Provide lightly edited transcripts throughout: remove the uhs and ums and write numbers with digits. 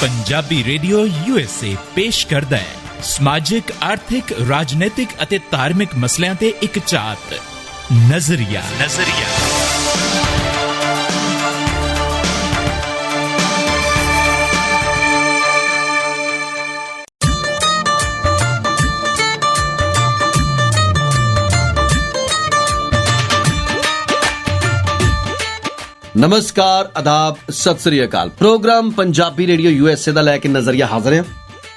Punjabi radio USA ਪੇਸ਼ ਕਰਦਾ ਹੈ ਸਮਾਜਿਕ, ਆਰਥਿਕ, ਰਾਜਨੀਤਿਕ ਅਤੇ ਧਾਰਮਿਕ ਮਸਲਿਆਂ ਤੇ ਇੱਕ ਝਾਤ ਨਜ਼ਰੀਆ। ਨਮਸਕਾਰ, ਆਦਾਬ, ਸਤਿ ਸ੍ਰੀ ਅਕਾਲ। ਪ੍ਰੋਗਰਾਮ ਪੰਜਾਬੀ ਰੇਡੀਓ USA ਦਾ ਲੈ ਕੇ ਨਜ਼ਰੀਆ ਹਾਜ਼ਰ ਹਾਂ।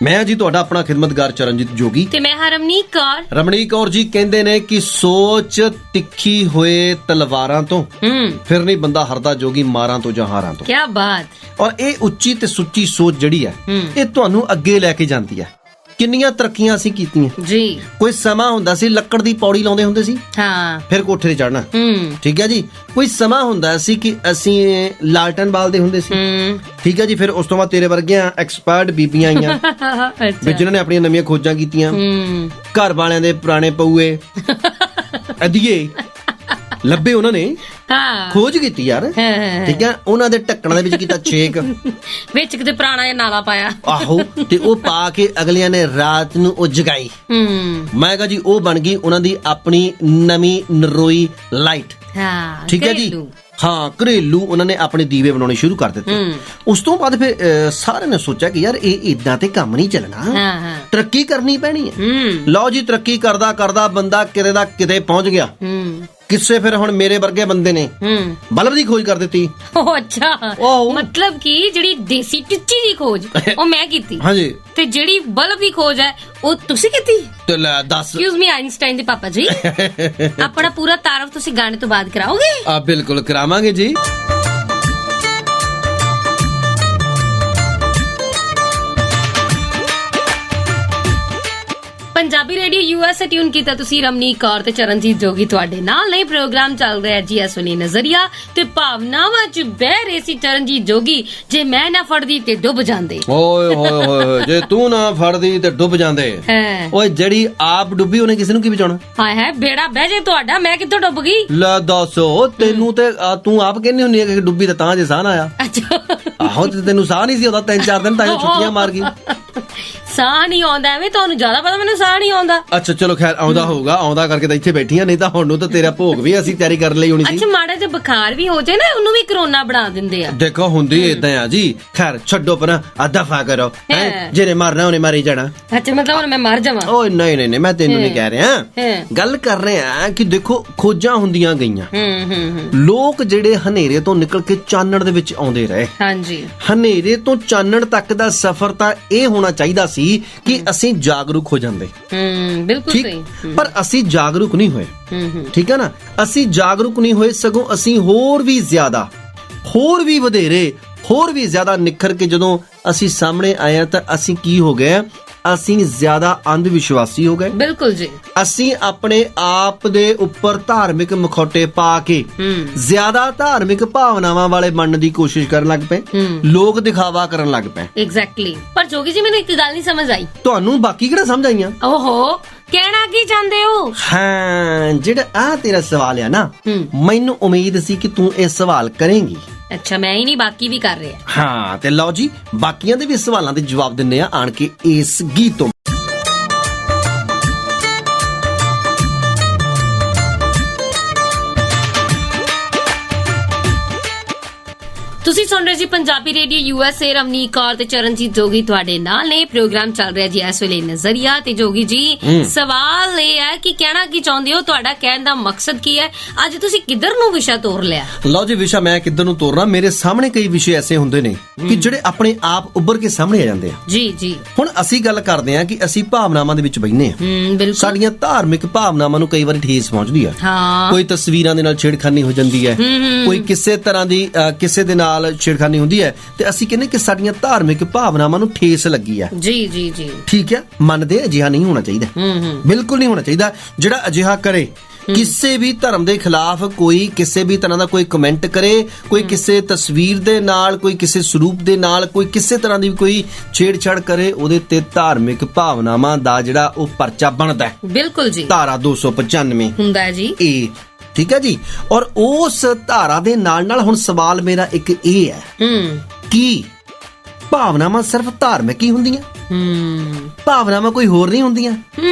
ਮੈਂ ਜੀ ਤੁਹਾਡਾ ਆਪਣਾ ਖਿਦਮਤਗਾਰ ਚਰਨਜੀਤ ਜੋਗੀ ਤੇ ਮੈਂ ਰਮਨੀਕ ਕੌਰ। ਰਮਨੀਕ ਕੌਰ ਜੀ ਕਹਿੰਦੇ ਨੇ ਕਿ ਸੋਚ ਤਿੱਖੀ ਹੋਏ ਤਲਵਾਰਾਂ ਤੋਂ ਫਿਰ ਨਹੀਂ ਬੰਦਾ ਹਰਦਾ ਜੋਗੀ ਮਾਰਾਂ ਤੋਂ ਜਾਂ ਹਾਰਾਂ ਤੋਂ। ਕਿਆ ਬਾਤ। ਔਰ ਇਹ ਉੱਚੀ ਤੇ ਸੁੱਚੀ ਸੋਚ ਜਿਹੜੀ ਹੈ ਇਹ ਤੁਹਾਨੂੰ ਅੱਗੇ ਲੈ ਕੇ ਜਾਂਦੀ ਹੈ। ਕਿੰਨੀਆਂ ਤਰੱਕੀਆਂ ਅਸੀਂ ਕੀਤੀਆਂ ਜੀ। ਕੋਈ ਸਮਾਂ ਹੁੰਦਾ ਸੀ ਲੱਕੜ ਦੀ ਪੌੜੀ ਲਾਉਂਦੇ ਹੁੰਦੇ ਸੀ, ਹਾਂ, ਫਿਰ ਕੋਠੇ ਤੇ ਚੜਨਾ, ਠੀਕ ਹੈ ਜੀ। ਕੋਈ ਸਮਾਂ ਹੁੰਦਾ ਸੀ ਕਿ ਅਸੀਂ ਲਾਲਟਨ ਬਾਲਦੇ ਹੁੰਦੇ ਸੀ, ਠੀਕ ਹੈ ਜੀ। ਫਿਰ ਉਸ ਤੋਂ ਬਾਅਦ ਤੇਰੇ ਵਰਗੀਆਂ ਐਕਸਪਰਟ ਬੀਬੀਆਂ ਆਈਆਂ ਵੀ ਜਿਨ੍ਹਾਂ ਨੇ ਆਪਣੀਆਂ ਨਵੀਆਂ ਖੋਜਾਂ ਕੀਤੀਆਂ। ਘਰ ਵਾਲਿਆਂ ਦੇ ਪੁਰਾਣੇ ਪਊਏ ਅਧੀਏ ਲੱਭੇ, ਉਹਨਾਂ ਨੇ ਖੋਜ ਕੀਤੀ ਯਾਰ, ਠੀਕ ਹੈ। ਉਹਨਾਂ ਦੇ ਢੱਕਣ ਦੇ ਵਿੱਚ ਕੀਤਾ ਛੇਕ, ਵਿੱਚ ਕਿਤੇ ਪੁਰਾਣਾ ਜਿਹਾ ਨਾਲਾ ਪਾਇਆ, ਆਹੋ, ਤੇ ਉਹ ਪਾ ਕੇ ਅਗਲਿਆਂ ਨੇ ਰਾਤ ਨੂੰ ਉਹ ਜਗਾਈ। ਮੈਂ ਕਿਹਾ ਜੀ ਉਹ ਬਣ ਗਈ ਉਹਨਾਂ ਦੀ ਆਪਣੀ ਨਵੀਂ ਨਰੋਈ ਲਾਈਟ, ਠੀਕ ਹੈ ਜੀ। ਹਾਂ, ਘਰੇਲੂ ਉਹਨਾਂ ਨੇ ਆਪਣੇ ਦੀਵੇ ਬਣਾਉਣੇ ਸ਼ੁਰੂ ਕਰ ਦਿੱਤੇ। ਉਸ ਤੋਂ ਬਾਅਦ ਫਿਰ ਸਾਰਿਆਂ ਨੇ ਸੋਚਿਆ ਕਿ ਯਾਰ ਇਹ ਇਦਾਂ ਤੇ ਕੰਮ ਨਹੀਂ ਚੱਲਣਾ, ਤਰੱਕੀ ਕਰਨੀ ਪੈਣੀ ਹੈ। ਲਓ ਜੀ, ਤਰੱਕੀ ਕਰਦਾ ਕਰਦਾ ਬੰਦਾ ਕਿਤੇ ਦਾ ਕਿਤੇ ਪਹੁੰਚ ਗਿਆ। ਕਿਸੇ ਫਿਰ ਹੁਣ ਮੇਰੇ ਵਰਗੇ ਬੰਦੇ ਨੇ ਬਲਬ ਦੀ ਖੋਜ ਕਰ ਦਿੱਤੀ। ਅੱਛਾ, ਮਤਲਬ ਕਿ ਜਿਹੜੀ ਦੇਸੀ ਟਿੱਚੀ ਦੀ ਖੋਜ ਉਹ ਮੈਂ ਕੀਤੀ, ਹਾਂਜੀ, ਤੇ ਜਿਹੜੀ ਬਲਬ ਦੀ ਖੋਜ ਹੈ ਉਹ ਤੁਸੀਂ ਕੀਤੀ। ਤੇ ਲੈ ਦੱਸ। ਐਕਸਕਿਊਜ਼ ਮੀ, ਆਇਨਸਟਾਈਨ ਦੇ ਪਾਪਾ ਜੀ, ਆਪਣਾ ਪੂਰਾ ਤਾਰਫ ਤੁਸੀਂ ਗਾਣੇ ਤੋਂ ਬਾਅਦ ਕਰਾਓਗੇ? ਆ ਬਿਲਕੁਲ ਕਰਾਵਾਂਗੇ ਜੀ। ਪੰਜਾਬੀ ਰੇਡੀਓ USA ਟਿਊਨ ਕੀਤਾ ਤੁਸੀਂ। ਰਮਨੀਕ ਕੌਰ ਤੇ ਚਰਨਜੀਤ ਜੋਗੀ ਤੁਹਾਡੇ ਨਾਲ। ਨਹੀਂ ਪ੍ਰੋਗਰਾਮ ਚੱਲ ਰਿਹਾ ਜੀ ਇਸ ਵੇਲੇ ਨਜ਼ਰੀਆ, ਤੇ ਭਾਵਨਾਵਾਂ ਚ ਬਹਿ ਰਹੇ ਸੀ ਚਰਨਜੀਤ ਜੋਗੀ। ਜੇ ਮੈਂ ਨਾ ਫੜਦੀ ਤੇ ਡੁੱਬ ਜਾਂਦੇ। ਓਏ ਹੋਏ ਹੋਏ, ਜੇ ਤੂੰ ਨਾ ਫੜਦੀ ਤੇ ਡੁੱਬ ਜਾਂਦੇ। ਓਏ ਜਿਹੜੀ ਆਪ ਡੁੱਬੀ ਉਹਨੇ ਕਿਸੇ ਨੂੰ ਕੀ ਬਚਾਉਣਾ? ਹਾਏ ਹਾਏ, ਬੇੜਾ ਬਹਿ ਜੇ ਤੁਹਾਡਾ, ਮੈਂ ਕਿੱਥੋਂ ਡੁੱਬ ਗਈ? ਲੈ ਦੱਸੋ, ਤੈਨੂੰ ਤੇ ਤੂੰ ਆਪ ਕਹਿੰਦੀ ਹੁੰਦੀ ਹੈ ਕਿ ਡੁੱਬੀ ਤਾਂ ਜੇ ਸਾਹ ਨਾ ਆਇਆ। ਆਹੋ, ਤੇ ਤੈਨੂੰ ਸਾਹ ਨਹੀਂ ਸੀ ਆਉਂਦਾ 3-4 ਦਿਨ, ਤਾਂ ਛੁੱਟੀਆਂ ਮਾਰ ਗਈ। ਸਾਹ ਨਹੀਂ ਆਉਂਦਾ? ਐਵੇਂ ਤੁਹਾਨੂੰ ਜ਼ਿਆਦਾ ਪਤਾ, ਮੈਨੂੰ ਸਾਹ ਨਹੀਂ ਆਉਂਦਾ। ਅੱਛਾ ਚਲੋ ਖੈਰ, ਆਉਂਦਾ ਹੋਊਗਾ, ਆਉਂਦਾ ਕਰਕੇ ਤਾਂ ਇੱਥੇ ਬੈਠੀਆਂ, ਨਹੀਂ ਤਾਂ ਹੁਣ ਨੂੰ ਤਾਂ ਤੇਰਾ ਭੋਗ ਵੀ ਅਸੀਂ ਤਿਆਰੀ ਕਰਨ ਲਈ ਹੋਣੀ ਸੀ। ਅੱਛਾ, ਮਾੜਾ ਜਿਹਾ ਬੁਖਾਰ ਵੀ ਹੋ ਜਾਏ ਨਾ, ਉਹਨੂੰ ਵੀ ਕਰੋਨਾ ਬਣਾ ਦਿੰਦੇ ਆ। ਦੇਖੋ ਹੁੰਦੀ ਏਦਾਂ ਆ ਜੀ। ਖੈਰ ਛੱਡੋ ਪਰਾਂ, ਦਫਾ ਕਰੋ। ਜਿਹਨੇ ਮਰਨਾ ਉਹਨੇ ਮਾਰੀ ਜਾਣਾ। ਅੱਛਾ, ਮਤਲਬ ਹੁਣ ਮੈਂ ਮਰ ਜਾਵਾਂ? ਓਏ ਨਹੀਂ ਨਹੀਂ, ਮੈਂ ਤੈਨੂੰ ਨਹੀਂ ਕਹਿ ਰਿਹਾ। ਗੱਲ ਕਰ ਰਹੇ ਆ ਕਿ ਦੇਖੋ ਖੋਜਾਂ ਹੁੰਦੀਆਂ ਗਈਆਂ, ਲੋਕ ਜਿਹੜੇ ਹਨੇਰੇ ਤੋਂ ਨਿਕਲ ਕੇ ਚਾਨਣ ਦੇ ਵਿੱਚ ਆਉਂਦੇ ਰਹੇ। ਹਾਂਜੀ, ਹਨੇਰੇ ਤੋਂ ਚਾਨਣ ਤੱਕ ਦਾ ਸਫ਼ਰ ਤਾਂ ਇਹ ਹੋਣਾ ਚਾਹੀਦਾ ਸੀ ਕਿ ਅਸੀਂ ਜਾਗਰੂਕ ਹੋ ਜਾਂਦੇ। ਬਿਲਕੁਲ ਸਹੀ। ਪਰ ਅਸੀਂ ਜਾਗਰੂਕ ਨਹੀਂ ਹੋਏ, ਠੀਕ ਹੈ ਨਾ। ਅਸੀਂ ਜਾਗਰੂਕ ਨਹੀਂ ਹੋਏ, ਸਗੋਂ ਅਸੀਂ ਹੋਰ ਵੀ ਜ਼ਿਆਦਾ, ਹੋਰ ਵੀ ਵਧੇਰੇ, ਹੋਰ ਵੀ ਜ਼ਿਆਦਾ ਨਿਖਰ ਕੇ ਜਦੋਂ ਅਸੀਂ ਸਾਹਮਣੇ ਆਏ ਆ ਤਾਂ ਅਸੀਂ ਕੀ ਹੋ ਗਏ? ਅਸੀਂ ਜ਼ਿਆਦਾ ਅੰਧ ਵਿਸ਼ਵਾਸੀ ਹੋ ਗਏ। ਬਿਲਕੁਲ ਜੀ। ਅਸੀਂ ਆਪਣੇ ਆਪ ਦੇ ਉੱਪਰ ਧਾਰਮਿਕ ਮਖੌਟੇ ਪਾ ਕੇ ਜ਼ਿਆਦਾ ਧਾਰਮਿਕ ਭਾਵਨਾਵਾਂ ਵਾਲੇ ਬਣਨ ਦੀ ਕੋਸ਼ਿਸ਼ ਕਰਨ ਲੱਗ ਪਏ। ਲੋਕ ਦਿਖਾਵਾ ਕਰਨ ਲੱਗ ਪਏ। ਐਗਜ਼ੈਕਟਲੀ। ਪਰ ਜੋਗੀ ਜੀ, ਮੈਨੂੰ ਇੱਕ ਗੱਲ ਨਹੀਂ ਸਮਝ ਆਈ। ਤੁਹਾਨੂੰ ਬਾਕੀ ਕਿਹੜਾ ਸਮਝ ਆਈਆਂ? ਓਹੋ, ਕਹਿਣਾ ਕੀ ਚਾਹੁੰਦੇ ਹੋ? ਹਾਂ, ਜਿਹੜਾ ਆ ਤੇਰਾ ਸਵਾਲ ਆ ਨਾ, ਮੈਨੂੰ ਉਮੀਦ ਸੀ ਕਿ ਤੂੰ ਇਹ ਸਵਾਲ ਕਰੇਂਗੀ। ਅੱਛਾ, ਮੈਂ ਹੀ ਨਹੀਂ, ਬਾਕੀ ਵੀ ਕਰ ਰਹੇ ਆ। ਹਾਂ, ਤੇ ਲਓ ਜੀ, ਬਾਕੀਆਂ ਦੇ ਵੀ ਸਵਾਲਾਂ ਦੇ ਜਵਾਬ ਦਿੰਨੇ ਆ ਆਣ ਕੇ ਇਸ ਗੀਤ ਤੋਂ। ਤੁਸੀਂ ਸੁਣ ਰਹੇ ਜੀ ਪੰਜਾਬੀ ਰੇਡੀਓ USA। ਰਮਨੀਕ ਕੌਰ ਤੇ ਚਰਨਜੀਤ ਜੋਗੀ ਤੁਹਾਡੇ ਨਾਲ ਨੇ। ਪ੍ਰੋਗਰਾਮ ਚੱਲ ਰਿਹਾ ਜੀ ਇਸ ਵੇਲੇ ਨਜ਼ਰੀਆ। ਤੇ ਜੋਗੀ ਜੀ, ਸਵਾਲ ਇਹ ਹੈ ਕਿ ਕਹਿਣਾ ਕੀ ਚਾਹੁੰਦੇ ਹੋ? ਤੁਹਾਡਾ ਕਹਿਣ ਦਾ ਮਕਸਦ ਕੀ ਹੈ? ਅੱਜ ਤੁਸੀਂ ਕਿੱਧਰ ਨੂੰ ਵਿਸ਼ਾ ਤੋਰ ਲਿਆ? ਲਓ ਜੀ, ਵਿਸ਼ਾ ਮੈਂ ਕਿੱਧਰ ਨੂੰ ਤੋਰਨਾ? ਮੇਰੇ ਸਾਹਮਣੇ ਕਈ ਵਿਸ਼ੇ ਐਸੇ ਹੁੰਦੇ ਨੇ ਕਿ ਜਿਹੜੇ ਆਪਣੇ ਆਪ ਉੱਭਰ ਕੇ ਸਾਹਮਣੇ ਆ ਜਾਂਦੇ ਆ। ਜੀ ਜੀ। ਹੁਣ ਅਸੀਂ ਗੱਲ ਕਰਦੇ ਆ ਕਿ ਅਸੀਂ ਭਾਵਨਾਵਾਂ ਦੇ ਵਿੱਚ ਬੈਠੇ ਆ। ਬਿਲਕੁਲ। ਸਾਡੀਆਂ ਧਾਰਮਿਕ ਭਾਵਨਾਵਾਂ ਨੂੰ ਕਈ ਵਾਰੀ ਠੇਸ ਪਹੁੰਚਦੀ ਆ। ਕੋਈ ਤਸਵੀਰਾਂ ਦੇ ਨਾਲ ਛੇੜਖਾਨੀ ਹੋ ਜਾਂਦੀ ਹੈ, ਕੋਈ ਕਿਸੇ ਤਰ੍ਹਾਂ ਦੀ ਕਿਸੇ ਦੇ ਨਾਲ ਛੇੜਖਾਨੀ ਹੁੰਦੀ ਹੈ, ਤੇ ਅਸੀਂ ਕਹਿੰਦੇ ਕਿ ਸਾਡੀਆਂ ਧਾਰਮਿਕ ਭਾਵਨਾਵਾਂ ਨੂੰ ਠੇਸ ਲੱਗੀ ਹੈ। ਜੀ ਜੀ ਜੀ, ਠੀਕ ਹੈ। ਮੰਨਦੇ ਅਜਿਹਾ ਨਹੀਂ ਹੋਣਾ ਚਾਹੀਦਾ, ਬਿਲਕੁਲ ਨਹੀਂ ਹੋਣਾ ਚਾਹੀਦਾ। ਜਿਹੜਾ ਅਜਿਹਾ ਕਰੇ, ਕਿਸੇ ਵੀ ਧਰਮ ਦੇ ਖਿਲਾਫ ਕੋਈ ਕਿਸੇ ਵੀ ਤਰ੍ਹਾਂ ਦਾ ਕੋਈ ਕਮੈਂਟ ਕਰੇ, ਕੋਈ ਕਿਸੇ ਤਸਵੀਰ ਦੇ ਨਾਲ, ਕੋਈ ਕਿਸੇ ਸਰੂਪ ਦੇ ਨਾਲ, ਕੋਈ ਕਿਸੇ ਤਰ੍ਹਾਂ ਦੀ ਕੋਈ ਛੇੜਛਾੜ ਕਰੇ, ਉਹਦੇ ਤੇ ਧਾਰਮਿਕ ਭਾਵਨਾਵਾਂ ਦਾ ਜਿਹੜਾ ਉਹ ਪਰਚਾ ਬਣਦਾ ਹੈ। ਬਿਲਕੁਲ ਜੀ। ਧਾਰਾ 295 ਹੁੰਦਾ ਹੈ ਜੀ ਇਹ, ਠੀਕ ਹੈ ਜੀ। ਔਰ ਉਸ ਧਾਰਾ ਦੇ ਨਾਲ ਨਾਲ ਹੁਣ ਸਵਾਲ ਮੇਰਾ ਇੱਕ ਇਹ ਹੈ ਕਿ ਭਾਵਨਾਵਾਂ ਸਿਰਫ ਧਾਰਮਿਕ ਹੀ ਹੁੰਦੀਆਂ? ਭਾਵਨਾਵਾਂ ਕੋਈ ਹੋਰ ਨਹੀਂ ਹੁੰਦੀਆਂ?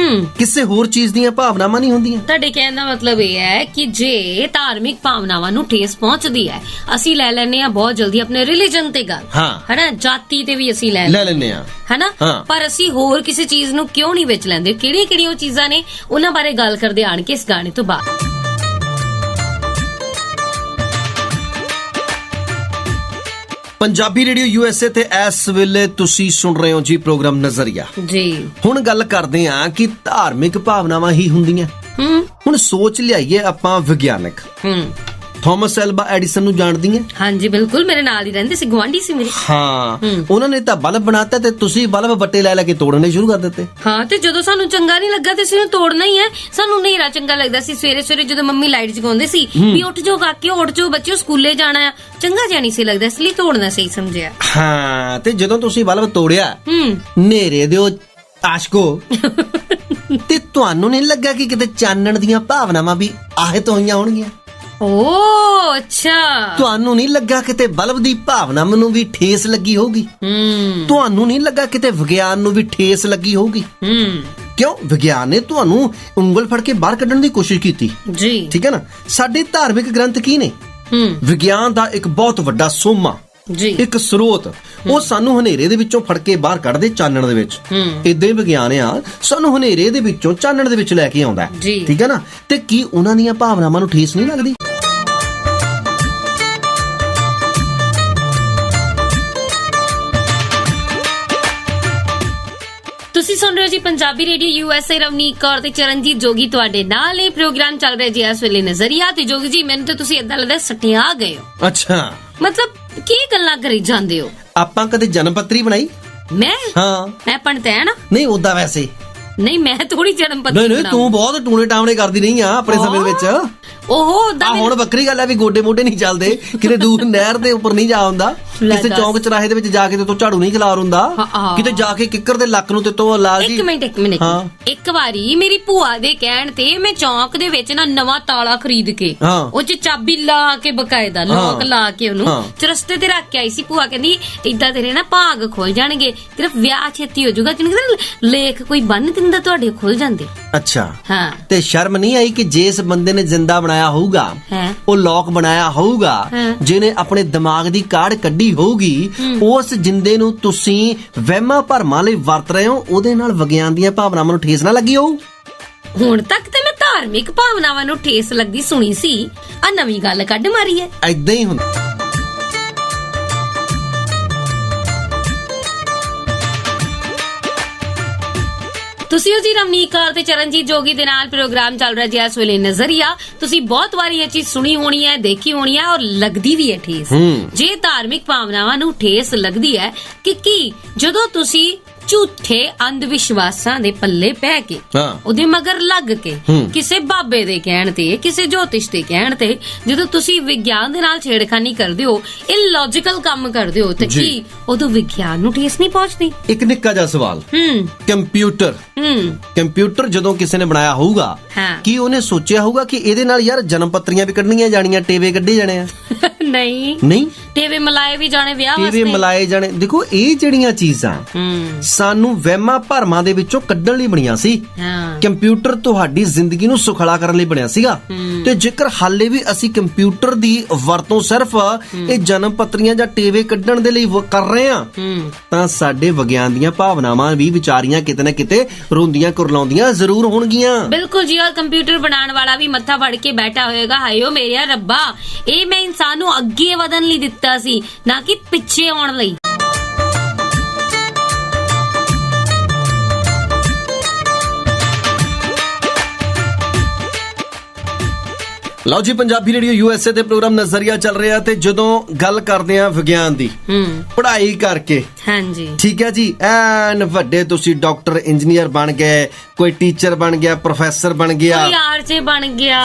ਕਿਸੇ ਹੋਰ ਚੀਜ਼ ਦੀਆਂ ਭਾਵਨਾਵਾਂ ਨਹੀਂ ਹੁੰਦੀਆਂ? ਤੁਹਾਡੇ ਕਹਿਣ ਦਾ ਮਤਲਬ ਇਹ ਹੈ ਕਿ ਜੇ ਧਾਰਮਿਕ ਭਾਵਨਾਵਾਂ ਨੂੰ ਠੇਸ ਪਹੁੰਚਦੀ ਹੈ, ਅਸੀਂ ਲੈ ਲੈਨੇ ਆ ਬਹੁਤ ਜਲਦੀ ਆਪਣੇ ਰਿਲੀਜਨ ਤੇ ਗੱਲ, ਹਨਾ, ਜਾਤੀ ਤੇ ਵੀ ਅਸੀਂ ਲੈ ਲੈਨੇ ਆ, ਹਨਾ, ਪਰ ਅਸੀਂ ਹੋਰ ਕਿਸੇ ਚੀਜ਼ ਨੂੰ ਕਿਉਂ ਨਹੀਂ ਵਿੱਚ ਲੈਂਦੇ? ਕਿਹੜੀਆਂ ਚੀਜ਼ਾਂ ਨੇ, ਉਹਨਾਂ ਬਾਰੇ ਗੱਲ ਕਰਦੇ ਆਣ ਕੇ ਇਸ ਗਾਣੇ ਤੋਂ ਬਾਅਦ। ਪੰਜਾਬੀ ਰੇਡੀਓ USA ਤੇ ਇਸ ਵੇਲੇ ਤੁਸੀਂ ਸੁਣ ਰਹੇ ਹੋ ਜੀ ਪ੍ਰੋਗਰਾਮ ਨਜ਼ਰੀਆ ਜੀ। ਹੁਣ ਗੱਲ ਕਰਦੇ ਆ ਕਿ ਧਾਰਮਿਕ ਭਾਵਨਾਵਾਂ ਹੀ ਹੁੰਦੀਆਂ। ਹੁਣ ਸੋਚ ਲਿਆਈਏ ਆਪਾਂ ਵਿਗਿਆਨਕ। ਥਾਮਸ ਐਲਵਾ ਐਡੀਸਨ ਨੂੰ ਜਾਣਦੀ ਹੈ? ਹਾਂਜੀ ਬਿਲਕੁਲ, ਮੇਰੇ ਨਾਲ ਹੀ ਰਹਿੰਦੇ ਸੀ, ਗੁਆਂਢੀ ਸੀ ਮੇਰੇ। ਉਹਨਾਂ ਨੇ ਤਾਂ ਬਲਬ ਬਣਾਤਾ ਤੇ ਤੁਸੀਂ ਬਲਬ ਵੱਟੇ ਲੈ ਕੇ ਤੋੜਨੇ ਸ਼ੁਰੂ ਕਰ ਦਿੱਤੇ। ਤੇ ਜਦੋਂ ਸਾਨੂੰ ਚੰਗਾ ਨਹੀਂ ਲੱਗਾ ਤੇ ਅਸੀਂ ਉਹਨੂੰ ਤੋੜਨਾ ਹੀ ਹੈ। ਸਾਨੂੰ ਹਨੇਰਾ ਚੰਗਾ ਲੱਗਦਾ ਸੀ, ਸਵੇਰੇ ਜਦੋਂ ਮੰਮੀ ਲਾਈਟ ਜਗਾਉਂਦੇ ਸੀ ਵੀ ਉੱਠ ਜਾਓ ਕਾਕੇ, ਉੱਠ ਜਾਓ ਬੱਚਿਓ, ਸਕੂਲੇ ਜਾਣਾ ਆ, ਚੰਗਾ ਜਿਹਾ ਨਹੀਂ ਸੀ ਲੱਗਦਾ, ਇਸ ਲਈ ਤੋੜਨਾ ਸਹੀ ਸਮਝਿਆ। ਤੇ ਜਦੋਂ ਤੁਸੀਂ ਬਲਬ ਤੋੜਿਆ ਹਨੇਰੇ ਦੇ ਆਸ਼ਕੋ ਤੇ ਤੁਹਾਨੂੰ ਨਹੀਂ ਲੱਗਾ ਕਿ ਕਿਤੇ ਚਾਨਣ ਦੀਆਂ ਭਾਵਨਾਵਾਂ ਵੀ ਆਹਤ ਹੋਈਆਂ ਹੋਣਗੀਆਂ? ਅੱਛਾ, ਤੁਹਾਨੂੰ ਨਹੀਂ ਲੱਗਾ ਕਿਤੇ ਬਲਬ ਦੀ ਭਾਵਨਾ ਨੂੰ ਵੀ ਠੇਸ ਲੱਗੀ ਹੋਊਗੀ? ਤੁਹਾਨੂੰ ਨਹੀਂ ਲੱਗਾ ਕਿਤੇ ਵਿਗਿਆਨ ਨੂੰ ਵੀ ਠੇਸ ਲੱਗੀ ਹੋਊਗੀ? ਕਿਉਂ? ਵਿਗਿਆਨ ਨੇ ਤੁਹਾਨੂੰ ਉਂਗਲ ਫੜ ਕੇ ਬਾਹਰ ਕੱਢਣ ਦੀ ਕੋਸ਼ਿਸ਼ ਕੀਤੀ ਜੀ, ਠੀਕ ਹੈ ਨਾ। ਸਾਡੇ ਧਾਰਮਿਕ ਗ੍ਰੰਥ ਕੀ ਨੇ? ਵਿਗਿਆਨ ਦਾ ਇੱਕ ਬਹੁਤ ਵੱਡਾ ਸੋਮਾ ਜੀ, ਇੱਕ ਸਰੋਤ, ਉਹ ਸਾਨੂੰ ਹਨੇਰੇ ਦੇ ਵਿੱਚੋਂ ਫੜ ਕੇ ਬਾਹਰ ਕੱਢਦੇ ਚਾਨਣ ਦੇ ਵਿੱਚ। ਇਦਾਂ ਹੀ ਵਿਗਿਆਨ ਆ ਸਾਨੂੰ ਹਨੇਰੇ ਦੇ ਵਿੱਚੋਂ ਚਾਨਣ ਦੇ ਵਿੱਚ ਲੈ ਕੇ ਆਉਂਦਾ, ਠੀਕ ਹੈ ਨਾ। ਤੇ ਕੀ ਉਹਨਾਂ ਦੀਆਂ ਭਾਵਨਾਵਾਂ ਨੂੰ ਠੇਸ ਨਹੀਂ ਲੱਗਦੀ? ਤੁਸੀਂ ਸੁਣ ਰਹੇ ਹੋ ਜੀ ਪੰਜਾਬੀ ਰੇਡੀਓ USA, ਰਵਨੀਕ ਕੌਰ ਤੇ ਚਰਨਜੀਤ ਜੋਗੀ ਤੁਹਾਡੇ ਨਾਲ। ਇਹ ਪ੍ਰੋਗਰਾਮ ਚੱਲ ਰਿਹਾ ਜੀ ਇਸ ਵੇਲੇ ਨਜ਼ਰੀਆ ਤੇ। ਜੋਗੀ ਜੀ, ਮੈਨੂੰ ਤਾਂ ਤੁਸੀਂ ਏਦਾਂ ਲੱਗਦਾ ਸਟਿਆ ਗਏ ਹੋ। ਅੱਛਾ, ਮਤਲਬ ਕੀ ਗੱਲਾਂ ਕਰੀ ਜਾਂਦੇ ਹੋ? ਆਪਾਂ ਕਦੇ ਜਨਮ ਪੱਤਰੀ ਬਣਾਈ? ਮੈਂ ਪੰਡਤ ਹੈ ਨਾ? ਨਹੀਂ, ਉਦਾਂ ਵੈਸੇ ਨਹੀਂ, ਮੈਂ ਥੋੜੀ ਜਨਮ ਪੱਤਰੀ ਨਹੀਂ, ਤੂੰ ਬਹੁਤ ਟੂਣੇ ਟਾਵਣੇ ਕਰਦੀ ਰਹੀ ਆ ਆਪਣੇ ਸਮੇਂ ਵਿੱਚ। ਹੁਣ ਵੱਖਰੀ ਗੱਲ ਹੈ ਵੀ ਗੋਡੇ ਮੋਢੇ ਨਹੀਂ ਚੱਲਦੇ, ਕਿਤੇ ਦੂਰ ਨਹਿਰ ਦੇ ਉੱਪਰ ਨਹੀਂ ਜਾ ਹੁੰਦਾ, ਕਿਸੇ ਚੌਂਕ ਚਰਾਹੇ ਦੇ ਵਿੱਚ ਜਾ ਕੇ ਤੇ ਤੂੰ ਝਾੜੂ ਨਹੀਂ ਖਿਲਾਰ ਹੁੰਦਾ, ਕਿਤੇ ਜਾ ਕੇ ਕਿੱਕਰ ਦੇ ਲੱਕ ਨੂੰ ਤੇ ਤੋਂ ਲਾ ਜੀ। ਇੱਕ ਮਿੰਟ ਇੱਕ ਵਾਰੀ ਮੇਰੀ ਭੂਆ ਦੇ ਕਹਿਣ ਤੇ ਮੈਂ ਚੌਂਕ ਦੇ ਵਿੱਚ ਨਾ ਨਵਾਂ ਤਾਲਾ ਖਰੀਦ ਕੇ ਉਹ ਚ ਚਾਬੀ ਲਾ ਕੇ ਬਕਾਇਦਾ ਲੋਕ ਲਾ ਕੇ ਉਹਨੂੰ ਚਰਸਤੇ ਤੇ ਰੱਖ ਕੇ ਆਈ ਸੀ। ਭੂਆ ਕਹਿੰਦੀ ਏਦਾਂ ਤੇਰੇ ਨਾ ਭਾਗ ਖੁੱਲ ਜਾਣਗੇ, ਤੇਰਾ ਵਿਆਹ ਛੇਤੀ ਹੋ ਜਾਊਗਾ। ਕਿਉਂਕਿ ਲੇਖ ਕੋਈ ਬੰਨ ਦਿੰਦਾ ਤੁਹਾਡੇ ਖੁੱਲ ਜਾਂਦੇ। ਅੱਛਾ, ਤੇ ਸ਼ਰਮ ਨਹੀਂ ਆਈ ਕਿ ਜਿਸ ਬੰਦੇ ਨੇ ਜਿੰਦਾ ਬਣਾਇਆ ਹੋਊਗਾ, ਉਹ ਲੋਕ ਬਣਾਇਆ ਹੋਊਗਾ, ਜਿਹਨੇ ਆਪਣੇ ਦਿਮਾਗ ਦੀ ਕਾਢ ਕੱਢੀ ਹੋਊਗੀ, ਉਸ ਜਿੰਦੇ ਨੂੰ ਤੁਸੀਂ ਵਹਿਮਾਂ ਭਰਮਾਂ ਲਈ ਵਰਤ ਰਹੇ ਹੋ, ਉਹਦੇ ਨਾਲ ਵਿਗਿਆਨ ਦੀਆਂ ਭਾਵਨਾਵਾਂ ਨੂੰ ਠੇਸ ਨਾ ਲੱਗੀ ਹੋਊ? ਹੁਣ ਤੱਕ ਤੇ ਮੈਂ ਧਾਰਮਿਕ ਭਾਵਨਾਵਾਂ ਨੂੰ ਠੇਸ ਲੱਗਦੀ ਸੁਣੀ ਸੀ, ਆ ਨਵੀਂ ਗੱਲ ਕੱਢ ਮਾਰੀ ਹੈ। ਏਦਾਂ ਹੀ ਹੁੰਦਾ। ਤੁਸੀਂ ਜੀ ਰਵਨੀਕ ਕੌਰ ਤੇ ਚਰਨਜੀਤ ਜੋਗੀ ਦੇ ਨਾਲ ਪ੍ਰੋਗਰਾਮ ਚੱਲ ਰਿਹਾ ਜੀ ਇਸ ਵੇਲੇ ਨਜ਼ਰੀਆ। ਤੁਸੀਂ ਬਹੁਤ ਵਾਰੀ ਇਹ ਚੀਜ਼ ਸੁਣੀ ਹੋਣੀ ਹੈ, ਦੇਖੀ ਹੋਣੀ ਹੈ, ਔਰ ਲੱਗਦੀ ਵੀ ਹੈ ਠੇਸ। ਜੇ ਧਾਰਮਿਕ ਭਾਵਨਾਵਾਂ ਨੂੰ ਠੇਸ ਲੱਗਦੀ ਹੈ ਕਿ ਜਦੋਂ ਤੁਸੀਂ ਝੂਠੇ ਅੰਧ ਵਿਸ਼ਵਾਸਾਂ ਦੇ ਪੱਲੇ ਪੈ ਕੇ, ਉਹਦੇ ਮਗਰ ਲੱਗ ਕੇ, ਕਿਸੇ ਬਾਬੇ ਦੇ ਕਹਿਣ ਤੇ, ਕਿਸੇ ਜੋਤਿਸ਼ ਦੇ ਕਹਿਣ ਤੇ ਜਦੋਂ ਤੁਸੀਂ ਵਿਗਿਆਨ ਦੇ ਨਾਲ ਛੇੜਖਾਨੀ ਕਰਦੇ ਹੋ, ਇਲੌਜੀਕਲ ਕੰਮ ਕਰਦੇ ਹੋ, ਤੇ ਕੀ ਉਦੋਂ ਵਿਗਿਆਨ ਨੂੰ ਠੇਸ ਨਹੀਂ ਪਹੁੰਚਦੀ? ਇੱਕ ਨਿੱਕਾ ਜਿਹਾ ਸਵਾਲ, ਕੰਪਿਊਟਰ ਜਦੋਂ ਕਿਸੇ ਨੇ ਬਣਾਇਆ ਹੋਊਗਾ, ਕੀ ਉਹਨੇ ਸੋਚਿਆ ਹੋਊਗਾ ਕਿ ਇਹਦੇ ਨਾਲ ਯਾਰ ਜਨਮ ਪੱਤਰੀਆਂ ਵੀ ਕੱਢਣੀਆਂ ਜਾਣੀਆਂ, ਟੇਵੇ ਕੱਢੇ ਜਾਣੇ ਆ? ਨਹੀਂ, ਟੇਵੇ ਮਲਾਏ ਵੀ ਜਾਣੇ ਵਿਆਹ ਵਾਸਤੇ, ਟੇਵੇ ਮਲਾਏ ਜਾਣੇ। ਦੇਖੋ, ਇਹ ਜਿਹੜੀਆਂ ਚੀਜ਼ਾਂ ਸਾਨੂੰ ਵਹਿਮਾਂ ਭਰਮਾਂ ਦੇ ਵਿੱਚੋਂ ਕੱਢਣ ਲਈ ਬਣੀਆਂ ਸੀ। ਕੰਪਿਊਟਰ ਤੁਹਾਡੀ ਜ਼ਿੰਦਗੀ ਨੂੰ ਸੁਖਾਲਾ ਕਰਨ ਲਈ ਬਣਿਆ ਸੀਗਾ। ਤੇ ਜੇਕਰ ਹਾਲੇ ਵੀ ਅਸੀਂ ਕੰਪਿਊਟਰ ਦੀ ਵਰਤੋਂ ਸਿਰਫ ਇਹ ਜਨਮ ਪੱਤਰੀਆਂ ਜਾਂ ਟੇਵੇ ਕੱਢਣ ਦੇ ਲਈ ਕਰ ਰਹੇ ਹਾਂ, ਤਾਂ ਸਾਡੇ ਵਿਗਿਆਨ ਦੀਆਂ ਭਾਵਨਾਵਾਂ ਵੀ ਵਿਚਾਰੀਆਂ ਕਿਤੇ ਨਾ ਕਿਤੇ ਰੋਂਦੀਆਂ ਕੁਰਲਾਉਂਦੀਆਂ ਜ਼ਰੂਰ ਹੋਣਗੀਆਂ। ਬਿਲਕੁਲ ਜੀ, ਔਰ ਕੰਪਿਊਟਰ ਬਣਾਉਣ ਵਾਲਾ ਵੀ ਮੱਥਾ ਫੜ ਕੇ ਬੈਠਾ ਹੋਏਗਾ, ਹਾਇਓ ਮੇਰਿਆ ਰੱਬਾ, ਇਹ ਮੈਂ ਇਨਸਾਨ ਨੂੰ ਅੱਗੇ ਵਧਣ ਲਈ ਦਿੱਤਾ ਸੀ, ਨਾ ਕਿ ਪਿੱਛੇ ਆਉਣ ਲਈ। ਲਓ ਜੀ, ਪੰਜਾਬੀ ਰੇਡੀਓ USA ਤੇ ਪ੍ਰੋਗਰਾਮ ਨਜ਼ਰੀਆ ਚੱਲ ਰਿਹਾ ਤੇ ਜਦੋਂ ਗੱਲ ਕਰਦੇ ਆ ਵਿਗਿਆਨ ਦੀ, ਪੜ੍ਹਾਈ ਕਰਕੇ, ਹਾਂਜੀ ਠੀਕ ਹੈ ਜੀ, ਐਨ ਵੱਡੇ ਤੁਸੀਂ ਡਾਕਟਰ ਇੰਜੀਨੀਅਰ ਬਣ ਗਏ, ਕੋਈ ਟੀਚਰ ਬਣ ਗਿਆ, ਪ੍ਰੋਫੈਸਰ ਬਣ ਗਿਆ, ਕੋਈ ਆਰਜੇ ਬਣ ਗਿਆ,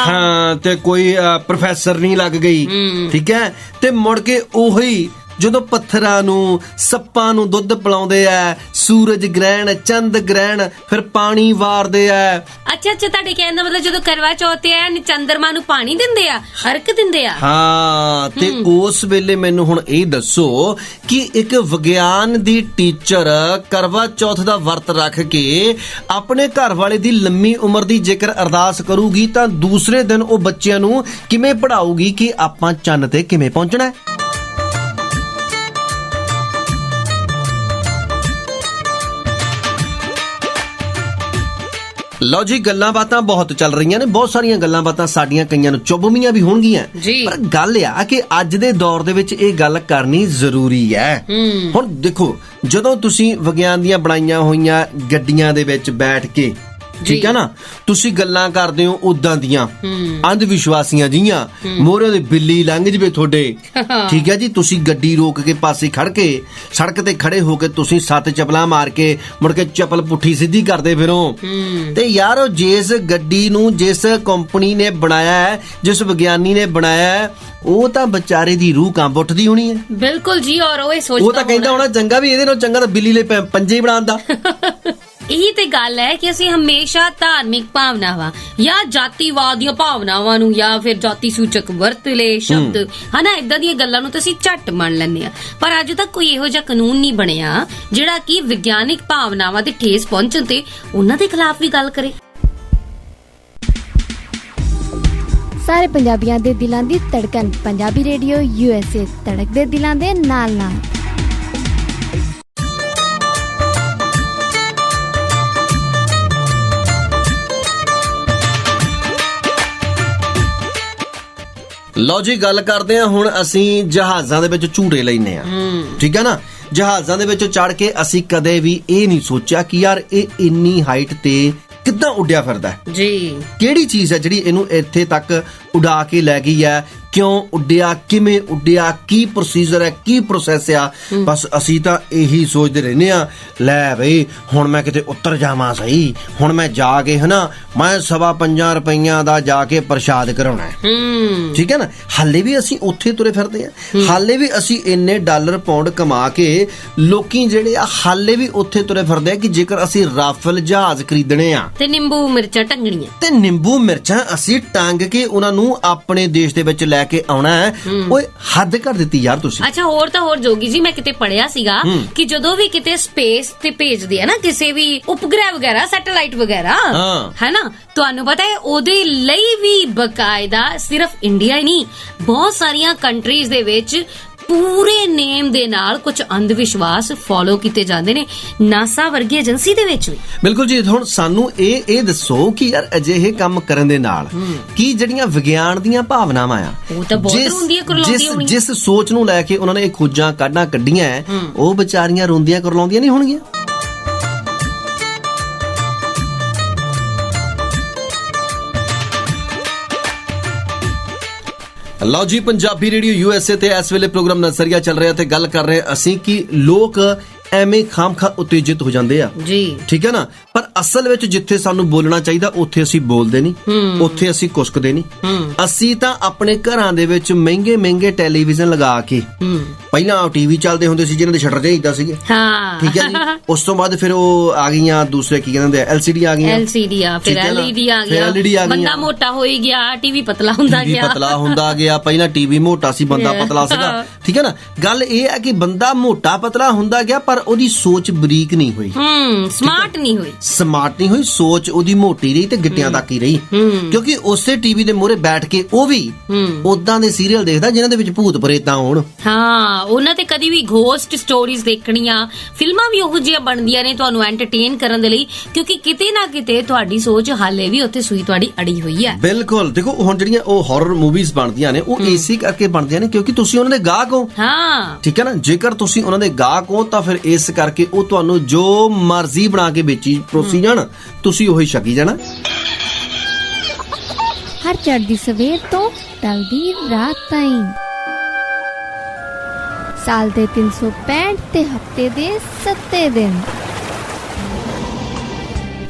ਤੇ ਕੋਈ ਪ੍ਰੋਫੈਸਰ ਨਹੀਂ ਲੱਗ ਗਈ, ਠੀਕ ਹੈ, ਤੇ ਮੁੜ ਕੇ ਉਹੀ ਜਦੋਂ ਪੱਥਰਾਂ ਨੂੰ ਸੱਪਾਂ ਨੂੰ ਦੁੱਧ ਪਿਲਾਉਂਦੇ ਆ, ਸੂਰਜ ਗ੍ਰਹਿਣ ਚੰਦ ਗ੍ਰਹਿਣ ਫਿਰ ਪਾਣੀ ਵਾਰਦੇ ਆ। ਅੱਛਾ ਤੁਹਾਡੇ ਕਹਿਣ ਦਾ ਮਤਲਬ ਜਦੋਂ ਕਰਵਾ ਚੌਥ ਤੇ ਆ ਚੰਦਰਮਾ ਨੂੰ ਪਾਣੀ ਦਿੰਦੇ ਆ, ਹਰਕ ਦਿੰਦੇ ਆ। ਹਾਂ, ਤੇ ਉਸ ਵੇਲੇ ਮੈਨੂੰ ਹੁਣ ਇਹ ਦੱਸੋ ਕਿ ਇੱਕ ਵਿਗਿਆਨ ਦੀ ਟੀਚਰ ਕਰਵਾ ਚੌਥ ਦਾ ਵਰਤ ਰੱਖ ਕੇ ਆਪਣੇ ਘਰ ਵਾਲੇ ਦੀ ਲੰਮੀ ਉਮਰ ਦੀ ਜੇਕਰ ਅਰਦਾਸ ਕਰੂਗੀ ਤਾਂ ਦੂਸਰੇ ਦਿਨ ਉਹ ਬੱਚਿਆਂ ਨੂੰ ਕਿਵੇਂ ਪੜ੍ਹਾਊਗੀ ਕਿ ਆਪਾਂ ਚੰਨ ਤੇ ਕਿਵੇਂ ਪਹੁੰਚਣਾ ਹੈ। ਲਓ ਜੀ, ਗੱਲਾਂ ਬਾਤਾਂ ਬਹੁਤ ਚੱਲ ਰਹੀਆਂ ਨੇ, ਬਹੁਤ ਸਾਰੀਆਂ ਗੱਲਾਂ ਬਾਤਾਂ ਸਾਡੀਆਂ ਕਈਆਂ ਨੂੰ ਚੁਭਵੀਆਂ ਵੀ ਹੋਣਗੀਆਂ, ਪਰ ਗੱਲ ਆ ਕਿ ਅੱਜ ਦੇ ਦੌਰ ਦੇ ਵਿੱਚ ਇਹ ਗੱਲ ਕਰਨੀ ਜ਼ਰੂਰੀ ਹੈ। ਹੁਣ ਦੇਖੋ, ਜਦੋਂ ਤੁਸੀਂ ਵਿਗਿਆਨ ਦੀਆਂ ਬਣਾਈਆਂ ਹੋਈਆਂ ਗੱਡੀਆਂ ਦੇ ਵਿੱਚ ਬੈਠ ਕੇ, ਠੀਕ ਹੈ ਨਾ, ਤੁਸੀਂ ਗੱਲਾਂ ਕਰਦੇ ਹੋ ਉਦਾਂ ਦੀਆਂ ਅੰਧ ਵਿਸ਼ਵਾਸੀਆਂ ਜੀਆਂ, ਮੋਹਰੇ ਦੇ ਬਿੱਲੀ ਲੰਘ ਜਵੇ ਤੁਹਾਡੇ, ਠੀਕ ਹੈ ਜੀ, ਤੁਸੀਂ ਗੱਡੀ ਰੋਕ ਕੇ ਪਾਸੇ ਖੜ ਕੇ ਸੜਕ ਤੇ ਖੜੇ ਹੋ ਕੇ ਤੁਸੀਂ 7 ਚੱਪਲਾਂ ਮਾਰ ਕੇ ਮੁੜ ਕੇ ਚੱਪਲ ਪੁੱਠੀ ਸਿੱਧੀ ਕਰਦੇ ਫਿਰੋ। ਤੇ ਯਾਰ, ਜਿਸ ਗੱਡੀ ਨੂੰ ਜਿਸ ਕੰਪਨੀ ਨੇ ਬਣਾਇਆ ਹੈ, ਜਿਸ ਵਿਗਿਆਨੀ ਨੇ ਬਣਾਇਆ ਹੈ, ਉਹ ਤਾਂ ਵਿਚਾਰੇ ਦੀ ਰੂਹ ਕੰਬ ਉੱਠਦੀ ਹੋਣੀ ਹੈ। ਬਿਲਕੁਲ ਜੀ, ਔਰ ਉਹ ਸੋਚਦਾ, ਉਹ ਤਾਂ ਕਹਿੰਦਾ ਹੋਣਾ ਚੰਗਾ ਵੀ ਇਹਦੇ ਨਾਲ ਚੰਗਾ ਤਾਂ ਬਿੱਲੀ ਲਈ ਪੰਜੇ ਹੀ ਬਣਾਉਂਦਾ। ਇਹੀ ਤੇ ਗੱਲ ਹੈ ਕਿ ਅਸੀਂ ਹਮੇਸ਼ਾ ਧਾਰਮਿਕ ਭਾਵਨਾਵਾਂ ਜਾਂ ਜਾਤੀਵਾਦ ਦੀਆਂ ਭਾਵਨਾਵਾਂ ਨੂੰ ਜਾਂ ਫਿਰ ਜਾਤੀ ਸੂਚਕ ਵਰਤਲੇ ਸ਼ਬਦ ਹਨਾ, ਇਦਾਂ ਦੀਆਂ ਗੱਲਾਂ ਨੂੰ ਤਾਂ ਅਸੀਂ ਝੱਟ ਮੰਨ ਲੈਂਦੇ ਆ। ਪਰ ਅੱਜ ਤੱਕ ਕੋਈ ਇਹੋ ਜਿਹਾ ਕਾਨੂੰਨ ਨਹੀਂ ਬਣਿਆ ਜਿਹੜਾ ਕਿ ਵਿਗਿਆਨਿਕ ਭਾਵਨਾਵਾਂ ਤੇ ਠੇਸ ਪਹੁੰਚਣ ਤੇ ਉਹਨਾਂ ਦੇ ਖਿਲਾਫ ਵੀ ਗੱਲ ਕਰੇ। ਸਾਰੇ ਪੰਜਾਬੀਆਂ ਦੇ ਦਿਲਾਂ ਦੀ ਧੜਕਣ, ਪੰਜਾਬੀ ਰੇਡੀਓ USA, ਧੜਕਦੇ ਦਿਲਾਂ ਦੇ ਨਾਲ ਨਾਲ। ਲਓ ਜੀ, ਗੱਲ ਕਰਦੇ ਹਾਂ ਹੁਣ ਅਸੀਂ ਜਹਾਜ਼ਾਂ ਦੇ ਵਿੱਚ ਝੂਟੇ ਲੈਨੇ ਆ, ਠੀਕ ਹੈ ਨਾ। ਜਹਾਜ਼ਾਂ ਦੇ ਵਿੱਚ ਚੜ ਕੇ ਅਸੀਂ ਕਦੇ ਵੀ ਇਹ ਨਹੀਂ ਸੋਚਿਆ ਕਿ ਯਾਰ ਇਹ ਇੰਨੀ ਹਾਈਟ ਤੇ ਕਿੱਦਾਂ ਉੱਡਿਆ ਫਿਰਦਾ ਹੈ ਜੀ, ਕਿਹੜੀ ਚੀਜ਼ ਹੈ ਜਿਹੜੀ ਇਹਨੂੰ ਇੱਥੇ ਤੱਕ ਉਡਾ ਕੇ ਲੈ ਗਈ ਹੈ, ਕਿਉਂ ਉੱਡਿਆ, ਕਿਵੇਂ ਉੱਡਿਆ, ਕੀ ਪ੍ਰੋਸੀਜਰ ਹੈ, ਕੀ ਪ੍ਰੋਸੈਸ ਆ। ਬਸ ਅਸੀਂ ਤਾਂ ਇਹੀ ਸੋਚਦੇ ਰਹਿੰਦੇ ਆ, ਲੈ ਬਈ ਹੁਣ ਮੈਂ ਕਿਤੇ ਉੱਤਰ ਜਾਵਾਂ ਸਹੀ, ਹੁਣ ਮੈਂ ਜਾ ਕੇ ਹਨਾ ਮੈਂ 5.25 ਰੁਪਈਆਂ ਦਾ ਜਾ ਕੇ ਪ੍ਰਸ਼ਾਦ ਕਰਾਉਣਾ ਹੈ, ਠੀਕ ਹੈ ਨਾ। ਹਾਲੇ ਵੀ ਅਸੀਂ ਉੱਥੇ ਤੁਰੇ ਫਿਰਦੇ ਆ, ਹਾਲੇ ਵੀ ਅਸੀਂ ਇੰਨੇ ਡਾਲਰ ਪਾਉਂਡ ਕਮਾ ਕੇ ਲੋਕੀ ਜਿਹੜੇ ਆ ਹਾਲੇ ਵੀ ਉੱਥੇ ਤੁਰੇ ਫਿਰਦੇ ਆ ਕਿ ਜੇਕਰ ਅਸੀਂ ਰਾਫਲ ਜਹਾਜ਼ ਖਰੀਦਣੇ ਆ ਤੇ ਨਿੰਬੂ ਮਿਰਚਾਂ ਟੰਗਣੀਆਂ, ਤੇ ਨਿੰਬੂ ਮਿਰਚਾਂ ਅਸੀਂ ਟੰਗ ਕੇ ਉਹਨਾਂ ਨੂੰ ਆਪਣੇ ਦੇਸ਼ ਦੇ ਵਿੱਚ ਲੈ ਕੇ ਆਉਣਾ ਹੈ। ਓਏ ਹੱਦ ਕਰ ਦਿੱਤੀ ਯਾਰ ਤੁਸੀਂ। ਅੱਛਾ, ਹੋਰ ਤਾਂ ਹੋਰ ਜੋਗੀ ਜੀ, ਮੈਂ ਕਿਤੇ ਪੜਿਆ ਸੀਗਾ ਕਿ ਜਦੋਂ ਵੀ ਕਿਤੇ ਸਪੇਸ ਤੇ ਭੇਜਦੇ ਆ ਨਾ ਕਿਸੇ ਵੀ ਉਪਗ੍ਰਹਿ ਵਗੈਰਾ, ਸੈਟੇਲਾਈਟ ਵਗੈਰਾ, ਹੈਨਾ, ਤੁਹਾਨੂੰ ਪਤਾ ਹੈ ਉਹਦੇ ਲਈ ਵੀ ਬਕਾਇਦਾ ਸਿਰਫ ਇੰਡੀਆ ਹੀ ਨਹੀਂ, ਬਹੁਤ ਸਾਰੀਆਂ ਕੰਟਰੀਜ਼ ਦੇ ਵਿੱਚ ਪੂਰੇ ਨੇਮ ਦੇ ਨਾਲ ਕੁਝ ਅੰਧ ਵਿਸ਼ਵਾਸ ਫੋਲੋ ਕੀਤੇ ਜਾਂਦੇ ਨੇ, ਨਾਸਾ ਵਰਗੀ ਏਜੰਸੀ ਦੇ ਵਿੱਚ ਵੀ। ਬਿਲਕੁਲ ਜੀ। ਹੁਣ ਸਾਨੂੰ ਇਹ ਦੱਸੋ ਕਿ ਯਾਰ ਅਜਿਹੇ ਕੰਮ ਕਰਨ ਦੇ ਨਾਲ ਕੀ ਜਿਹੜੀਆਂ ਵਿਗਿਆਨ ਦੀਆਂ ਭਾਵਨਾਵਾਂ ਆ, ਉਹ ਤਾਂ ਬਹੁਤ ਰੋਂਦੀਆਂ ਕਰਲਾਉਂਦੀਆਂ ਹੋਣਗੀਆਂ, ਜਿਸ ਸੋਚ ਨੂੰ ਲੈ ਕੇ ਉਹਨਾਂ ਨੇ ਇਹ ਖੋਜਾਂ ਕਾਢਾਂ ਕੱਢੀਆਂ, ਉਹ ਵਿਚਾਰੀਆਂ ਰੋਂਦੀਆਂ ਕਰਲਾਉਂਦੀਆਂ ਨਹੀਂ ਹੋਣਗੀਆਂ। ਲਓ ਜੀ, ਪੰਜਾਬੀ ਰੇਡੀਓ USA ਤੇ ਇਸ ਵੇਲੇ ਪ੍ਰੋਗਰਾਮ ਨਜ਼ਰੀਆ ਚੱਲ ਰਿਹਾ ਤੇ ਗੱਲ ਕਰ ਰਹੇ ਅਸੀਂ ਕਿ ਲੋਕ ਐਵੇਂ ਖਾਮਖਾ ਉਤੇਜਿਤ ਹੋ ਜਾਂਦੇ ਆ ਜੀ, ਠੀਕ ਹੈ ਨਾ। ਪਰ ਅਸਲ ਵਿੱਚ ਜਿੱਥੇ ਸਾਨੂੰ ਬੋਲਣਾ ਚਾਹੀਦਾ ਉੱਥੇ ਅਸੀਂ ਬੋਲਦੇ ਨਹੀਂ, ਉੱਥੇ ਅਸੀਂ ਕੁਸਕਦੇ ਨਹੀਂ। ਅਸੀਂ ਤਾਂ ਆਪਣੇ ਘਰਾਂ ਦੇ ਵਿੱਚ ਮਹਿੰਗੇ ਮਹਿੰਗੇ ਟੈਲੀਵਿਜ਼ਨ ਲਗਾ ਕੇ, ਪਹਿਲਾਂ ਟੀਵੀ ਚੱਲਦੇ ਹੁੰਦੇ ਸੀ ਜਿਹਨਾਂ ਦੇ ਸ਼ਟਰ ਚਾਹੀਦਾ ਸੀਗੇ, ਠੀਕ ਹੈ ਜੀ। ਉਸ ਤੋਂ ਬਾਅਦ ਫਿਰ ਉਹ ਆ ਗਈਆਂ ਦੂਸਰੇ ਕੀ ਕਹਿੰਦੇ ਆ, LCD ਆ ਗਈਆਂ, LCD ਆ, ਫਿਰ LED ਆ ਗਿਆ, ਬੰਦਾ ਮੋਟਾ ਹੋਈ ਗਿਆ, ਟੀਵੀ ਪਤਲਾ ਹੁੰਦਾ ਗਿਆ, ਪਹਿਲਾਂ ਟੀਵੀ ਮੋਟਾ ਸੀ, ਬੰਦਾ ਪਤਲਾ ਸੀਗਾ, ਠੀਕ ਹੈ ਨਾ। ਗੱਲ ਇਹ ਹੈ ਕਿ ਬੰਦਾ ਮੋਟਾ ਪਤਲਾ ਹੁੰਦਾ ਗਿਆ ਪਰ ਉਹਦੀ ਸੋਚ ਬਰੀਕ ਨਹੀਂ ਹੋਈ, ਸਮਾਰਟ ਨਹੀਂ ਹੋਈ, ਸੋਚ ਉਹਦੀ ਮੋਟੀ ਰਹੀ ਤੇ ਗਿੱਟਿਆਂ ਤੱਕ ਹੀ ਰਹੀ, ਕਿਉਂਕਿ ਉਸੇ ਟੀਵੀ ਦੇ ਮੂਹਰੇ ਬੈਠ ਕੇ ਉਹ ਵੀ ਉਦਾਂ ਦੇ ਸੀਰੀਅਲ ਦੇਖਦਾ ਜਿਨ੍ਹਾਂ ਦੇ ਵਿੱਚ ਭੂਤ ਪ੍ਰੇਤਾਂ ਹੋਣ। ਹਾਂ, ਉਹਨਾਂ ਤੇ ਕਦੀ ਵੀ ਗੋਸਟ ਸਟੋਰੀਜ਼ ਦੇਖਣੀਆਂ, ਫਿਲਮਾਂ ਵੀ ਉਹੋ ਜਿਹੀਆਂ ਬਣਦੀਆਂ ਨੇ ਤੁਹਾਨੂੰ ਐਂਟਰਟੇਨ ਕਰਨ ਦੇ ਲਈ, ਕਿਉਂਕਿ ਕਿਤੇ ਨਾ ਕਿਤੇ ਤੁਹਾਡੀ ਸੋਚ ਹਾਲੇ ਵੀ ਉੱਥੇ ਸੂਈ ਤੁਹਾਡੀ ਅੜੀ ਹੋਈ ਹੈ। ਬਿਲਕੁਲ। ਦੇਖੋ ਹੁਣ ਜਿਹੜੀਆਂ ਉਹ ਹਾਰਰ ਮੂਵੀਜ਼ ਬਣਦੀਆਂ ਨੇ ਉਹ ਇਸੇ ਕਰਕੇ ਬਣਦੀਆਂ ਨੇ ਕਿਉਂਕਿ ਤੁਸੀਂ ਉਹਨਾਂ ਦੇ ਗਾਹਕ ਹੋ, ਠੀਕ ਹੈ ਨਾ। ਜੇਕਰ ਤੁਸੀਂ ਉਹਨਾਂ ਦੇ ਗਾਹਕ ਹੋ ਤਾਂ ਫਿਰ ਇਸ ਕਰਕੇ ਉਹ ਤੁਹਾਨੂੰ ਜੋ ਮਰਜ਼ੀ ਬਣਾ ਕੇ ਵੇਚੀ ਪਰੋਸੀ ਜਾਣ, ਤੁਸੀਂ ਉਹੀ ਛਕੀ ਜਾਣਾ। ਹਰ ਚੜ੍ਹਦੀ ਸਵੇਰ ਤੋਂ ਢਲਦੀ ਰਾਤ ਤਾਈਂ, ਸਾਲ ਦੇ 365 ਤੇ ਹਫਤੇ ਦੇ 7 ਦਿਨ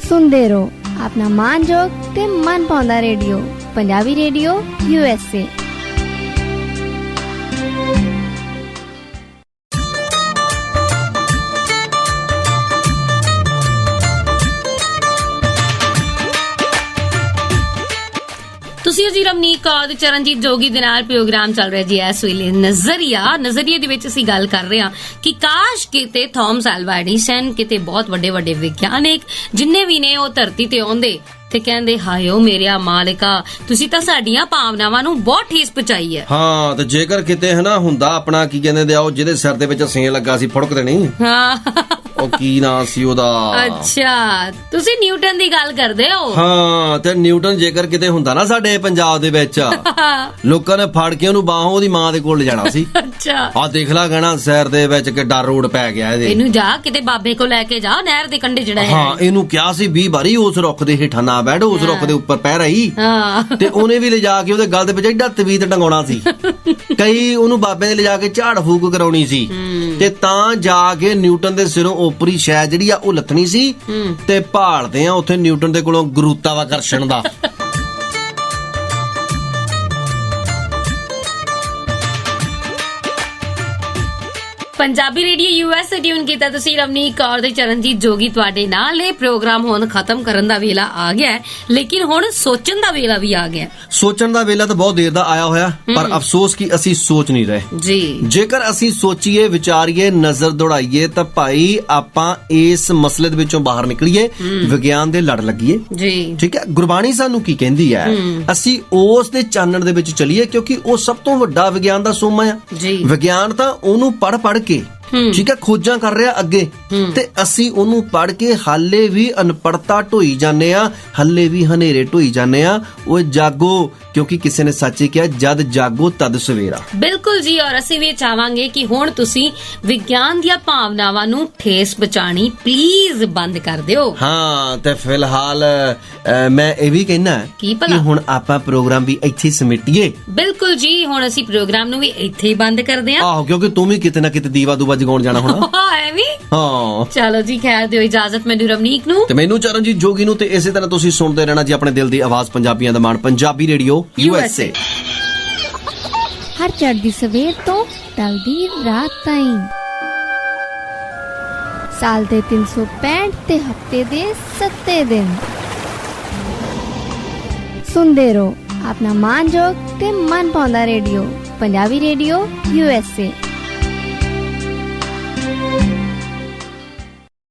ਸੁਣਦੇ ਰਹੋ ਆਪਣਾ ਮਾਨਯੋਗ ਤੇ ਮਨ ਪਾਉਂਦਾ ਰੇਡੀਓ, ਪੰਜਾਬੀ ਰੇਡੀਓ USA। ਰਮਨੀਕ ਕੌਰ ਤੇ ਚਰਨਜੀਤ ਜੋਗੀ ਦੇ ਨਾਲ ਪ੍ਰੋਗਰਾਮ ਚੱਲ ਰਿਹਾ ਜੀ ਇਸ ਵੇਲੇ ਨਜ਼ਰੀਏ ਦੇ ਵਿੱਚ ਅਸੀਂ ਗੱਲ ਕਰ ਰਹੇ ਹਾਂ ਕਿ ਕਾਸ਼ ਕਿਤੇ ਥਾਮਸ ਐਲਵਾ ਐਡੀਸਨ, ਕਿਤੇ ਬਹੁਤ ਵੱਡੇ ਵੱਡੇ ਵਿਗਿਆਨਿਕ ਜਿੰਨੇ ਵੀ ਨੇ ਉਹ ਧਰਤੀ ਤੇ ਆਉਂਦੇ ਤੇ ਕਹਿੰਦੇ ਹਾਏ ਓ ਮੇਰਿਆ ਮਾਲਿਕਾ, ਤੁਸੀਂ ਤਾਂ ਸਾਡੀਆਂ ਭਾਵਨਾਵਾਂ ਨੂੰ ਬਹੁਤ ਠੇਸ ਪਹੁੰਚਾਈ ਹੈ। ਹਾਂ, ਤੇ ਜੇਕਰ ਕਿਤੇ ਹਨਾ ਹੁੰਦਾ ਆਪਣਾ ਕੀ ਕਹਿੰਦੇ ਆ ਉਹ ਜਿਹਦੇ ਸਿਰ ਦੇ ਵਿੱਚ ਸੇਂ ਲੱਗਾ ਸੀ, ਫੁੜਕ ਦੇਣੀ। ਹਾਂ, ਉਹ ਕੀ ਨਾਂ ਸੀ ਉਹਦਾ? ਅੱਛਾ, ਤੁਸੀਂ ਨਿਊਟਨ ਦੀ ਗੱਲ ਕਰਦੇ ਹੋ? ਹਾਂ, ਤੇ ਨਿਊਟਨ ਜੇਕਰ ਕਿਤੇ ਹੁੰਦਾ ਨਾ ਸਾਡੇ ਪੰਜਾਬ ਦੇ ਵਿੱਚ, ਲੋਕਾਂ ਨੇ ਫੜ ਕੇ ਉਹਨੂੰ ਬਾਹੋਂ ਉਹਦੀ ਮਾਂ ਦੇ ਕੋਲ ਲਿਜਾਣਾ ਸੀ। ਅੱਛਾ, ਆ ਦੇਖ ਲਾ ਕਹਿਣਾ ਸਿਰ ਦੇ ਵਿੱਚ ਕਿੱਡਾ ਰੋਡ ਪੈ ਗਿਆ ਇਹਨੂੰ ਜਾ ਕਿਤੇ ਬਾਬੇ ਕੋਲ ਲੈ ਕੇ ਜਾ, ਨਹਿਰ ਦੇ ਕੰਢੇ ਜਿਹੜਾ ਹੈ। ਹਾਂ, ਇਹਨੂੰ ਕਿਹਾ ਸੀ 20 ਵਾਰੀ ਉਸ ਰੁੱਖ ਦੇ ਹੇਠਾਂ ਨਾ ਬੈਠ, ਉਸ ਰੁੱਖ ਦੇ ਉੱਪਰ ਪੈ ਰਹੀ। ਤੇ ਉਹਨੇ ਵੀ ਲਿਜਾ ਕੇ ਉਹਦੇ ਗਲ ਦੇ ਵਿੱਚ ਐਡਾ ਤਵੀਤ ਟੰਗਾਉਣਾ ਸੀ। ਕਈ ਉਹਨੂੰ ਬਾਬੇ ਨੇ ਲਿਜਾ ਕੇ ਝਾੜ ਫੂਕ ਕਰਾਉਣੀ ਸੀ, ਤੇ ਤਾਂ ਜਾ ਕੇ ਨਿਊਟਨ ਦੇ ਸਿਰੋਂ ਉਪਰੀ ਸ਼ੈ ਜਿਹੜੀ ਆ ਉਹ ਲੱਥਣੀ ਸੀ। ਤੇ ਭਾਲਦੇ ਆ ਉੱਥੇ ਨਿਊਟਨ ਦੇ ਕੋਲੋਂ ਗੁਰੂਤਾਵਾਕਰਸ਼ਣ ਦਾ। ਪੰਜਾਬੀ ਰੇਡੀਓ ਯੂਐਸ ਟਿਊਨ ਕੀਤਾ ਤੁਸੀਂ। ਰਮਨੀਕ ਕੌਰ ਤੇ ਚਰਨਜੀਤ ਜੋਗੀ ਤੁਹਾਡੇ ਨਾਲ ਨੇ। ਪ੍ਰੋਗਰਾਮ ਹੁਣ ਖਤਮ ਕਰਨ ਦਾ ਵੇਲਾ ਆ ਗਿਆ ਹੈ, ਲੇਕਿਨ ਹੁਣ ਸੋਚਣ ਦਾ ਵੇਲਾ ਵੀ ਆ ਗਿਆ। ਸੋਚਣ ਦਾ ਵੇਲਾ ਤਾਂ ਬਹੁਤ ਦੇਰ ਦਾ ਆਇਆ ਹੋਇਆ, ਪਰ ਅਫਸੋਸ ਕਿ ਅਸੀਂ ਸੋਚ ਨਹੀਂ ਰਹੇ ਜੀ। ਜੇਕਰ ਅਸੀਂ ਸੋਚੀਏ, ਵਿਚਾਰੀਏ, ਨਜ਼ਰ ਦੌੜਾਈਏ ਤਾਂ ਭਾਈ ਆਪਾਂ ਇਸ ਮਸਲੇ ਦੇ ਵਿੱਚੋਂ ਬਾਹਰ ਨਿਕਲੀਏ, ਵਿਗਿਆਨ ਦੇ ਲੜ ਲੱਗੀਏ ਜੀ। ਠੀਕ ਹੈ, ਗੁਰਬਾਣੀ ਸਾਨੂੰ ਕੀ ਕਹਿੰਦੀ ਹੈ, ਅਸੀਂ ਉਸ ਦੇ ਚਾਨਣ ਦੇ ਵਿੱਚ ਚੱਲੀਏ, ਕਿਉਂਕਿ ਉਹ ਸਭ ਤੋਂ ਵੱਡਾ ਵਿਗਿਆਨ ਦਾ ਸੋਮਾ ਆ ਜੀ। ਵਿਗਿਆਨ ਤਾਂ ਉਹਨੂੰ ਪੜ੍ਹ ਕੇ ਠੀਕ ਹੈ ਖੋਜਾਂ ਕਰ ਰਿਹਾ ਅੱਗੇ, ਤੇ ਅਸੀਂ ਉਹਨੂੰ ਪੜ੍ਹ ਕੇ ਹਾਲੇ ਵੀ ਅਨਪੜ੍ਹਤਾ ਢੋਈ ਜਾਂਦੇ ਆ, ਹਾਲੇ ਵੀ ਹਨੇਰੇ ਢੋਈ ਜਾਂਦੇ ਆ। ਉਹ ਜਾਗੋ, ਕਿਉਂਕਿ ਕਿਸੇ ਨੇ ਸੱਚ ਹੀ ਕਿਹਾ, ਜਦ ਜਾਗੋ ਤਦ ਸਵੇਰਾ। ਬਿਲਕੁਲ ਜੀ, ਔਰ ਅਸੀਂ ਵੀ ਚਾਹਾਂਗੇ ਕਿ ਹੁਣ ਤੁਸੀਂ ਵਿਗਿਆਨ ਦੀਆਂ ਭਾਵਨਾਵਾਂ ਨੂੰ ਠੇਸ ਪਹੁੰਚਾਣੀ ਪਲੀਜ਼ ਬੰਦ ਕਰ ਦਿਓ। ਹਾਂ, ਤੇ ਫਿਲਹਾਲ ਮੈਂ ਇਹ ਵੀ ਕਹਿਣਾ ਕਿ ਹੁਣ ਆਪਾਂ ਪ੍ਰੋਗਰਾਮ ਵੀ ਇੱਥੇ ਸਮੇਟੀਏ। ਬਿਲਕੁਲ ਜੀ, ਹੁਣ ਅਸੀਂ ਪ੍ਰੋਗਰਾਮ ਨੂੰ ਵੀ ਇੱਥੇ ਹੀ ਬੰਦ ਕਰਦੇ ਹਾਂ। ਆਹੋ, ਕਿਉਂਕਿ ਤੂੰ ਵੀ ਕਿਤੇ ਨਾ ਕਿਤੇ ਦੀਵਾ ਦੂਵਾ ਜਗਾਉਣ ਜਾਣਾ ਹੋਣਾ। ਐਵੇਂ ਹਾਂ, ਚਲੋ ਜੀ, ਖੈਰ ਦਿਓ ਇਜਾਜ਼ਤ ਮੈਨੂੰ ਰਮਨੀਕ ਨੂੰ ਤੇ ਮੈਨੂੰ ਚਰਨਜੀਤ ਜੋਗੀ ਨੂੰ। ਤੇ ਇਸੇ ਤਰ੍ਹਾਂ ਤੁਸੀਂ ਸੁਣਦੇ ਰਹਿਣਾ ਜੀ ਆਪਣੇ ਦਿਲ ਦੀ ਆਵਾਜ਼, ਪੰਜਾਬੀਆਂ ਦਾ ਮਾਣ, ਪੰਜਾਬੀ ਰੇਡੀਓ USA। ਹਰ ਚੜ੍ਹਦੀ ਸਵੇਰ ਤੋਂ ਢਲਦੀ ਰਾਤ ਤਾਈਂ, ਸਾਲ ਦੇ 365 ਤੇ ਹਫਤੇ ਦੇ 7 ਦਿਨ ਸੁਣਦੇ ਰਹੋ ਆਪਣਾ ਮਾਨਯੋਗ ਤੇ ਮਨ ਭਾਉਂਦਾ ਰੇਡੀਓ, ਪੰਜਾਬੀ ਰੇਡੀਓ USA।